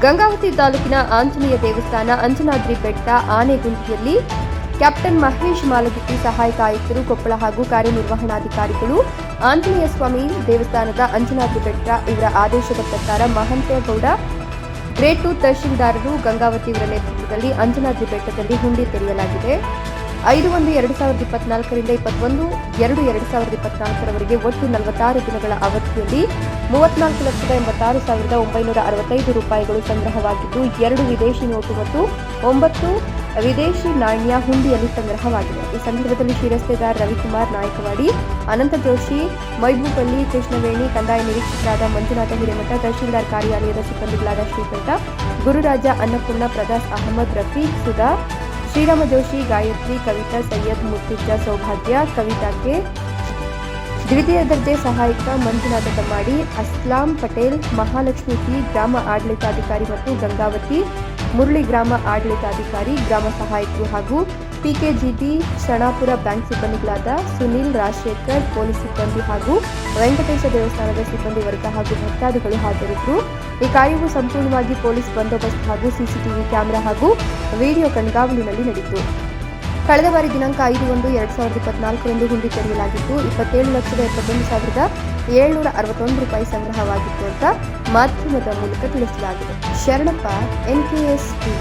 ಗಂಗಾವತಿ ತಾಲೂಕಿನ ಆಂಜನೇಯ ದೇವಸ್ಥಾನ ಅಂಜನಾದ್ರಿ ಬೆಟ್ಟ ಆನೆಗುಂದಿಯಲ್ಲಿ ಕ್ಯಾಪ್ಟನ್ ಮಹೇಶ್ ಮಾಲಗಿತ್ತಿ ಸಹಾಯಕ ಆಯುಕ್ತರು ಕೊಪ್ಪಳ ಹಾಗೂ ಕಾರ್ಯನಿರ್ವಹಣಾಧಿಕಾರಿಗಳು ಆಂಜನೇಯ ಸ್ವಾಮಿ ದೇವಸ್ಥಾನದ ಅಂಜನಾದ್ರಿ ಬೆಟ್ಟ ಇವರ ಆದೇಶದ ಪ್ರಕಾರ ಮಹಂತೇಗೌಡ ಗ್ರೇಡ್ 2 ತಹಶೀಲ್ದಾರರು ಗಂಗಾವತಿ ಇವರ ನೇತೃತ್ವದಲ್ಲಿ ಅಂಜನಾದ್ರಿ ಬೆಟ್ಟದಲ್ಲಿ ಹುಂಡಿ ತೆರೆಯಲಾಗಿದೆ. 5/1/2024 ರಿಂದ 21/2/2024 ಒಟ್ಟು 46 ದಿನಗಳ ಅವಧಿಯಲ್ಲಿ 34,86,965 ರೂಪಾಯಿಗಳು ಸಂಗ್ರಹವಾಗಿದ್ದು 2 ವಿದೇಶಿ ನೋಟು ಮತ್ತು 9 ವಿದೇಶಿ ನಾಣ್ಯ ಹುಂಡಿಯಲ್ಲಿ ಸಂಗ್ರಹವಾಗಿದೆ. ಈ ಸಂದರ್ಭದಲ್ಲಿ ಶಿರಸ್ತೇದಾರ್ ರವಿಕುಮಾರ್ ನಾಯಕವಾಡಿ, ಅನಂತ ಜೋಶಿ, ಮೈಬೂಪಲ್ಲಿ, ಕೃಷ್ಣವೇಣಿ, ಕಂದಾಯ ನಿರೀಕ್ಷಕರಾದ ಮಂಜುನಾಥ ಹಿರೇಮಠ, ತಹಶೀಲ್ದಾರ್ ಕಾರ್ಯಾಲಯದ ಸಿಬ್ಬಂದಿಗಳಾದ ಶ್ರೀಕಂಠ, ಗುರುರಾಜ, ಅನ್ನಪೂರ್ಣ, ಪ್ರದಾಸ್ ಅಹಮದ್, ರಫೀಕ್, ಸುಧಾ, ಶ್ರೀರಾಮ ಜೋಶಿ, ಗಾಯತ್ರಿ, ಕವಿತಾ, ಸೈಯದ್, ಮುತ್ತುಜ್ಜ, ಸೌಭಾಗ್ಯ, ಕವಿತಾಕ್ಕೆ, ದ್ವಿತೀಯ ದರ್ಜೆ ಸಹಾಯಕ ಮಂಜುನಾಥ ಕಮ್ಮಾಡಿ, ಅಸ್ಲಾಂ ಪಟೇಲ್, ಮಹಾಲಕ್ಷ್ಮಿ ಪಿ, ಗ್ರಾಮ ಆಡಳಿತಾಧಿಕಾರಿ ಮತ್ತು ಗಂಗಾವತಿ ಮುರಳಿ ಗ್ರಾಮ ಆಡಳಿತಾಧಿಕಾರಿ, ಗ್ರಾಮ ಸಹಾಯಕರು ಹಾಗೂ ಪಿಕೆಜಿಬಿ ಶಣಾಪುರ ಬ್ಯಾಂಕ್ ಸಿಬ್ಬಂದಿಗಳಾದ ಸುನಿಲ್, ರಾಜಶೇಖರ್, ಪೊಲೀಸ್ ಸಿಬ್ಬಂದಿ ಹಾಗೂ ವೆಂಕಟೇಶ ದೇವಸ್ಥಾನದ ಸಿಬ್ಬಂದಿ ವರ್ಗ ಹಾಗೂ ಭಕ್ತಾದಿಗಳು ಹಾಜರಿದ್ದರು. ಈ ಕಾರ್ಯವು ಸಂಪೂರ್ಣವಾಗಿ ಪೊಲೀಸ್ ಬಂದೋಬಸ್ತ್ ಹಾಗೂ ಸಿಸಿಟಿವಿ ಕ್ಯಾಮೆರಾ ಹಾಗೂ ವಿಡಿಯೋ ಕಣ್ಗಾವಲಿನಲ್ಲಿ ನಡೆಯಿತು. ಕಳೆದ ಬಾರಿ ದಿನಾಂಕ 5/1/2024 ಹುಂಡಿ ತೆರೆಯಲಾಗಿದ್ದು 27,71,761 ರೂಪಾಯಿ ಸಂಗ್ರಹವಾಗಿತ್ತು ಅಂತ ಮಾಧ್ಯಮದ ಮೂಲಕ ತಿಳಿಸಲಾಗಿದೆ. Sharanappa, NKS TV.